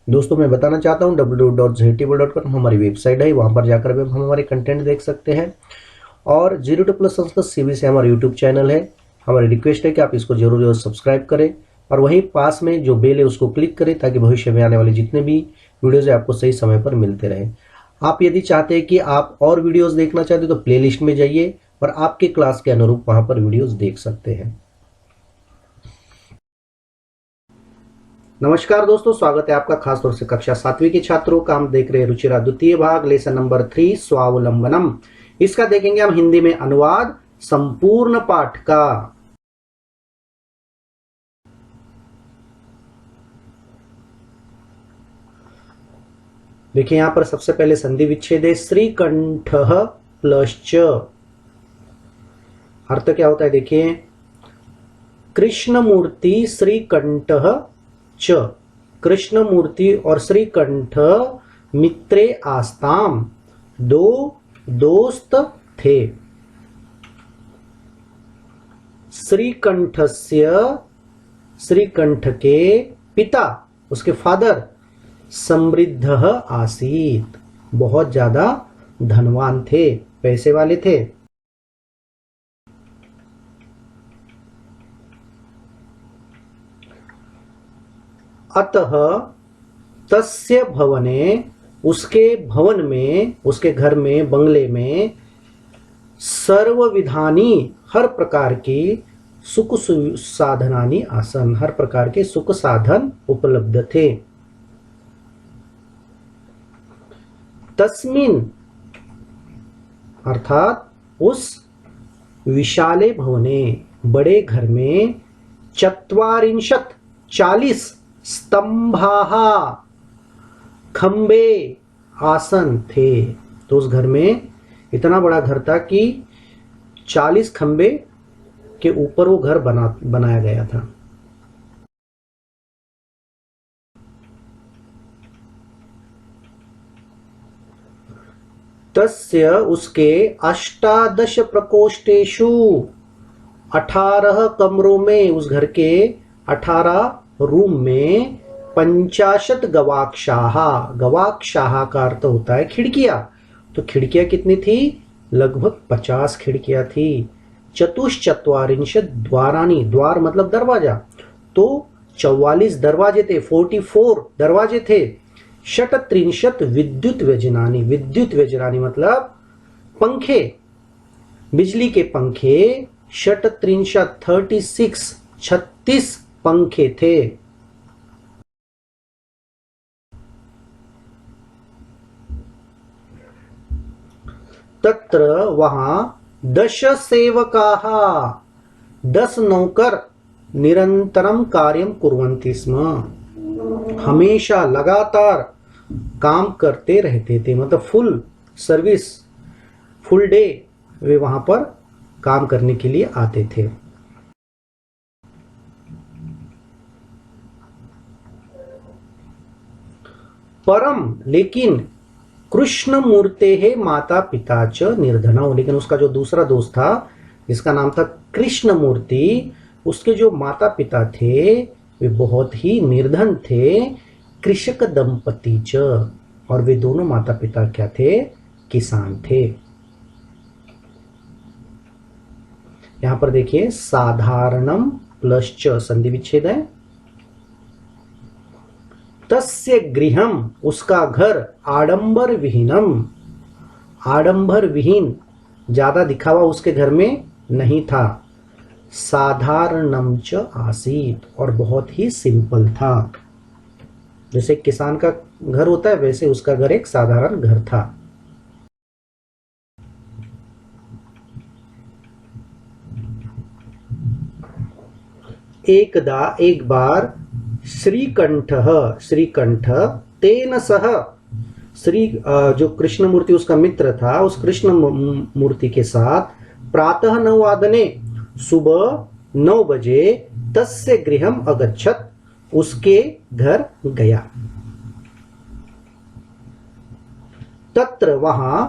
दोस्तों मैं बताना चाहता हूँ www.ztable.com हमारी वेबसाइट है, वहाँ पर जाकर भी हम हमारे कंटेंट देख सकते हैं। और 0 to+ संस्कृत सीबीएसई हमारा यूट्यूब चैनल है। हमारी रिक्वेस्ट है कि आप इसको जरूर सब्सक्राइब करें और वहीं पास में जो बेल है उसको क्लिक करें ताकि भविष्य में आने वाले जितने भी वीडियोज़ है आपको सही समय पर मिलते रहे। आप यदि चाहते हैं कि आप और वीडियोज़ देखना चाहते हो तो प्लेलिस्ट में जाइए और आपके क्लास के अनुरूप वहाँ पर वीडियोज़ देख सकते हैं। नमस्कार दोस्तों, स्वागत है आपका खास तौर से कक्षा 7वीं के छात्रों का। हम देख रहे हैं रुचिरा द्वितीय भाग लेसन नंबर 3 स्वावलंबनम। इसका देखेंगे हम हिंदी में अनुवाद संपूर्ण पाठ का। देखिए यहां पर सबसे पहले संधि विच्छेद है श्रीकंठ प्लस च। अर्थ क्या होता है देखिए, कृष्णमूर्ति श्रीकंठ च, कृष्णमूर्ति और श्रीकंठ मित्रे आस्ताम, दो दोस्त थे। श्रीकंठस्य, श्रीकंठ के पिता, उसके फादर, समृद्ध आसीत, बहुत ज्यादा धनवान थे, पैसे वाले थे। अतः तस्य भवने, उसके भवन में, उसके घर में, बंगले में, सर्वविधानी, हर प्रकार की, सुख साधनानि आसन, हर प्रकार के सुख साधन उपलब्ध थे। तस्मिन अर्थात उस विशाले भवने, बड़े घर में, 40 स्तंभाः, खंबे, आसन थे। तो उस घर में इतना बड़ा घर था कि 40 खंबे के ऊपर वो घर बनाया गया था। तस्य, उसके, 18 प्रकोष्ठेषु, 18 कमरों में, उस घर के 18 रूम में, 50 गवाक्षाः, गवाक्षाः का अर्थ होता है खिड़कियां। तो खिड़कियां कितनी थी? लगभग 50 खिड़कियां थी। 44 द्वारानी, द्वार मतलब दरवाजा, तो 44 दरवाजे थे, 44 दरवाजे थे। 36 विद्युत व्यजनानी, विद्युत व्यजनानी मतलब पंखे, बिजली के पंखे। 36 पंखे थे। तत्र वहां 10 सेवकाः, 10 नौकर निरंतरम कार्यम कुर्वन्ति स्म, हमेशा लगातार काम करते रहते थे। मतलब फुल सर्विस, फुल डे वे वहां पर काम करने के लिए आते थे। परम, लेकिन, कृष्ण मूर्ते है माता पिता च निर्धनौ, लेकिन उसका जो दूसरा दोस्त था जिसका नाम था कृष्ण मूर्ति, उसके जो माता पिता थे वे बहुत ही निर्धन थे। कृषक दंपति च, और वे दोनों माता पिता क्या थे? किसान थे। यहां पर देखिए साधारणम प्लस च संधि विच्छेद है। तस्य गृहम, उसका घर, आडंबर विहीनम, आडंबर विहीन, ज्यादा दिखावा उसके घर में नहीं था। साधारणम च आसीत, और बहुत ही सिंपल था। जैसे किसान का घर होता है वैसे उसका घर एक साधारण घर था। एकदा, एक बार, श्रीकंठ, श्रीकंठ, तेन सह, श्री जो कृष्ण मूर्ति उसका मित्र था, उस कृष्ण मूर्ति के साथ, प्रातः 9 वादने, सुबह 9 बजे, तस्य गृहम अगच्छत, उसके घर गया। तत्र, वहां,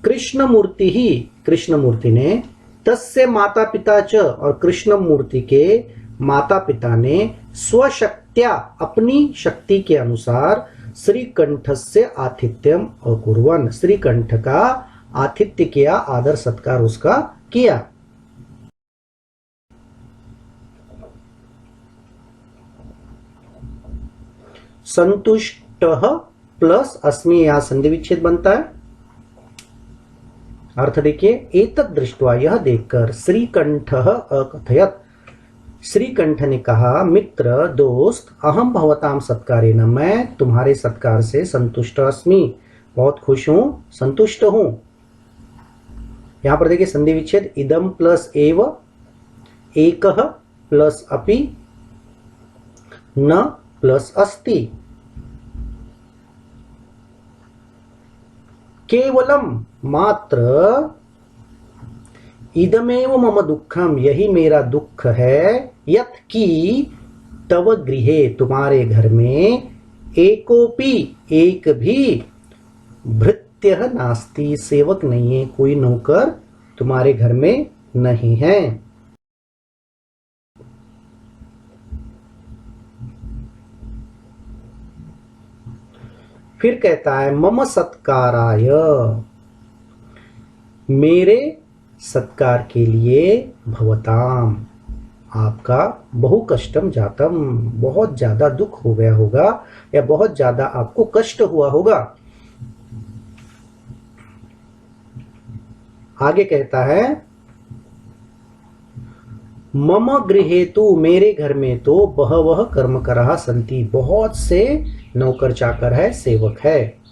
कृष्ण मूर्ति ही, कृष्ण मूर्ति ने, तस्य माता पिता च, और कृष्ण मूर्ति के माता पिता ने, स्वशक्त्या, अपनी शक्ति के अनुसार, श्रीकंठस्य आतिथ्यम अकुर्वन्, श्रीकंठ का आतिथ्य किया, आदर सत्कार उसका किया। संतुष्टः प्लस अस्मि, यहां संधि विच्छेद बनता है। अर्थ देखिए, एतद् दृष्ट्वा, यह देखकर, श्रीकंठः अकथयत्, श्रीकंठ ने कहा, मित्र दोस्त, अहम भवताम सत्कारेण, मैं तुम्हारे सत्कार से संतुष्ट अस्मि, बहुत खुश हूं, संतुष्ट हूं। यहां पर देखिए संधि विच्छेद, इदम प्लस एव, एकः प्लस अपि, न प्लस अस्ति, केवलम मात्र, इदमेव मम दुखम, यही मेरा दुख है, यत् की तव गृहे, तुम्हारे घर में, एकोपि, एक भी, भृत्यः नास्ति, सेवक नहीं है, कोई नौकर तुम्हारे घर में नहीं है। फिर कहता है, मम सत्काराय, मेरे सत्कार के लिए, भवताम, आपका, बहु कष्टम जातम, बहुत ज्यादा दुख हो गया होगा, या बहुत ज्यादा आपको कष्ट हुआ होगा। आगे कहता है, मम गृहे तु, मेरे घर में तो, बहवः कर्मकराः सन्ति, बहुत से नौकर चाकर है, सेवक है।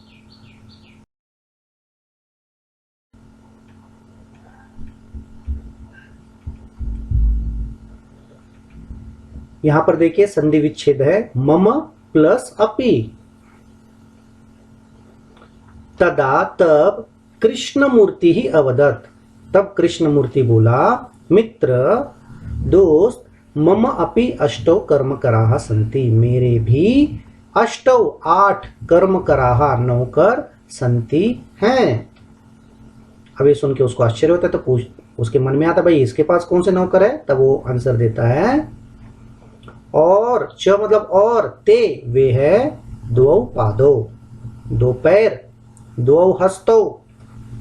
यहां पर देखिए संधि विच्छेद है, मम प्लस अपि, तदा, तब, कृष्णमूर्ति ही अवदत्, तब कृष्णमूर्ति बोला, मित्र दोस्त, मम अपि अष्टौ कर्मकराः सन्ति, मेरे भी अष्टौ, 8 कर्मकराः, नौकर, सन्ति हैं। अब ये सुन के उसको आश्चर्य होता है, तो उसके मन में आता, भाई इसके पास कौन से नौकर है? तब वो आंसर देता है, और च मतलब और, ते, वे है, द्वौ पादौ, 2 पैर, द्वौ हस्तौ,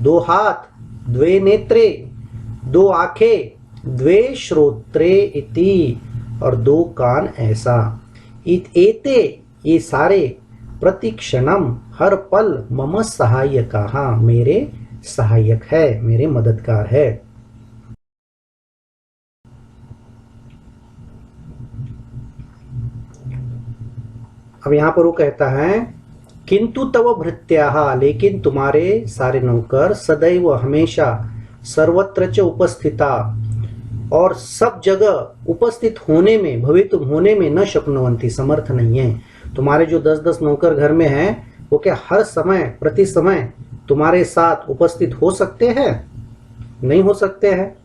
2 हाथ, द्वे नेत्रे, 2 आंखें, द्वे श्रोत्रे इति, और 2 कान, ऐसा। एते, ये सारे, प्रतिक्षणम, हर पल, मम सहायकाः, मेरे सहायक है, मेरे मददगार है। अब यहां पर वो कहता है, किंतु तव भृत्याः, लेकिन तुम्हारे सारे नौकर, सदैव, हमेशा, सर्वत्र च उपस्थिता, और सब जगह उपस्थित होने में, भवितुम होने में, न शक्नुवन्ति, समर्थ नहीं है। तुम्हारे जो 10-10 नौकर घर में हैं, वो क्या हर समय, प्रति समय तुम्हारे साथ उपस्थित हो सकते हैं? नहीं हो सकते हैं।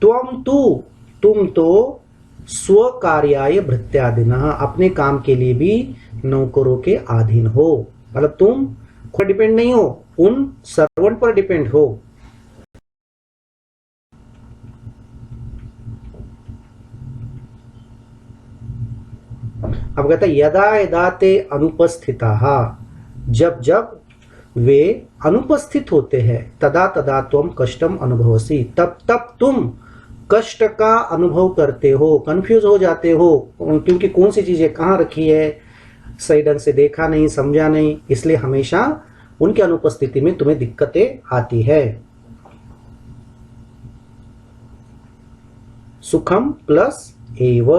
तुम तो स्व कार्याय भृत्यादिनः, अपने काम के लिए भी नौकरों के अधीन हो, मतलब तुम खुद डिपेंड नहीं हो, उन सर्वेंट पर डिपेंड हो। अब कहता है, यदा यदा ते अनुपस्थिताः, जब जब वे अनुपस्थित होते हैं, तदा तदा त्वं कष्टम अनुभवसि, तब तब तुम कष्ट का अनुभव करते हो, कंफ्यूज हो जाते हो, क्योंकि कौन सी चीजें कहाँ रखी है, सही ढंग से देखा नहीं, समझा नहीं, इसलिए हमेशा उनकी अनुपस्थिति में तुम्हें दिक्कतें आती है। सुखम प्लस एव,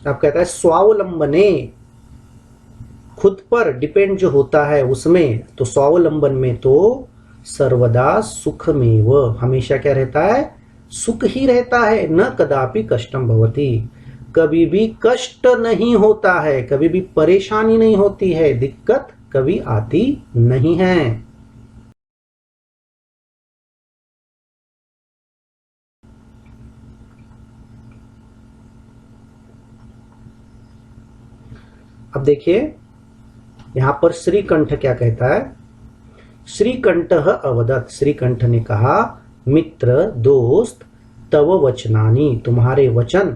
अब कहता है स्वावलंबने, खुद पर डिपेंड जो होता है उसमें, तो स्वावलंबन में तो सर्वदा सुखमेव, हमेशा क्या रहता है? सुख ही रहता है। न कदापि कष्टम भवति, कभी भी कष्ट नहीं होता है, कभी भी परेशानी नहीं होती है, दिक्कत कभी आती नहीं है। अब देखिए यहां पर श्रीकंठ क्या कहता है, श्रीकंठः अवदत्, श्रीकंठ ने कहा, मित्र दोस्त, तव वचनानि, तुम्हारे वचन,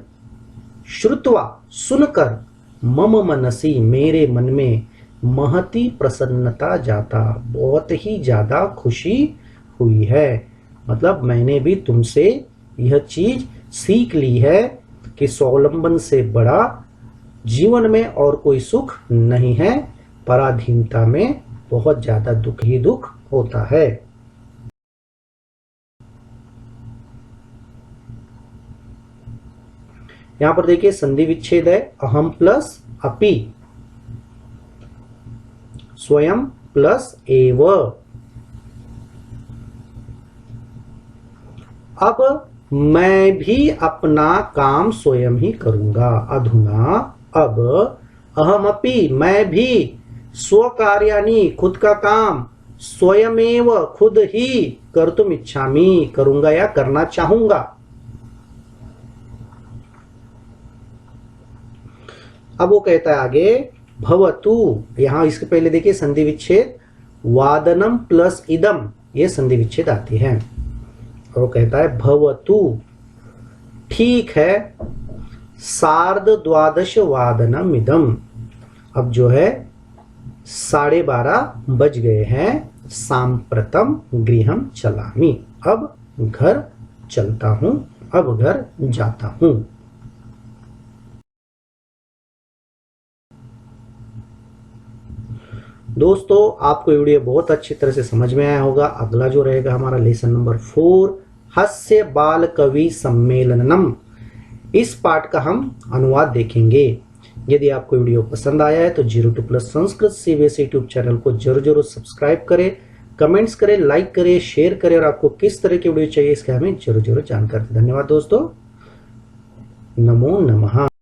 श्रुत्वा सुनकर, मम मनसी मेरे मन में, महती प्रसन्नता जाता, बहुत ही ज्यादा खुशी हुई है। मतलब मैंने भी तुमसे यह चीज सीख ली है कि स्वावलंबन से बड़ा जीवन में और कोई सुख नहीं है। पराधीनता में बहुत ज्यादा दुख ही दुख होता है। यहां पर देखिए संधि विच्छेद है, अहम प्लस अपि, स्वयं प्लस एव। अब मैं भी अपना काम स्वयं ही करूंगा। अधुना, अब, अहमपि मैं भी, स्वकार्याणि खुद का काम, स्वयमेव खुद ही, कर्तुम इच्छामि करूंगा या करना चाहूंगा। अब वो कहता है आगे, भवतु, यहां इसके पहले देखिए संधि विच्छेद, वादनम प्लस इदम, ये संधि विच्छेद आती है। और वो कहता है भवतु, ठीक है, सार्ध द्वादश वादनम इदम। अब जो है 12:30 बज गए हैं। सांप्रतम गृहम चलामि, अब घर चलता हूं, अब घर जाता हूं। दोस्तों आपको वीडियो बहुत अच्छी तरह से समझ में आया होगा। अगला जो रहेगा हमारा लेसन नंबर 4, हास्य बाल कवि सम्मेलनम। इस पाठ का हम अनुवाद देखेंगे। यदि आपको वीडियो पसंद आया है तो 02+ संस्कृत सीबीएसई यूट्यूब चैनल को जरूर सब्सक्राइब करें, कमेंट्स करें, लाइक करें, शेयर करें और आपको किस तरह की वीडियो चाहिए इसका हमें जरूर जानकारी दें। धन्यवाद दोस्तों। नमो नमः।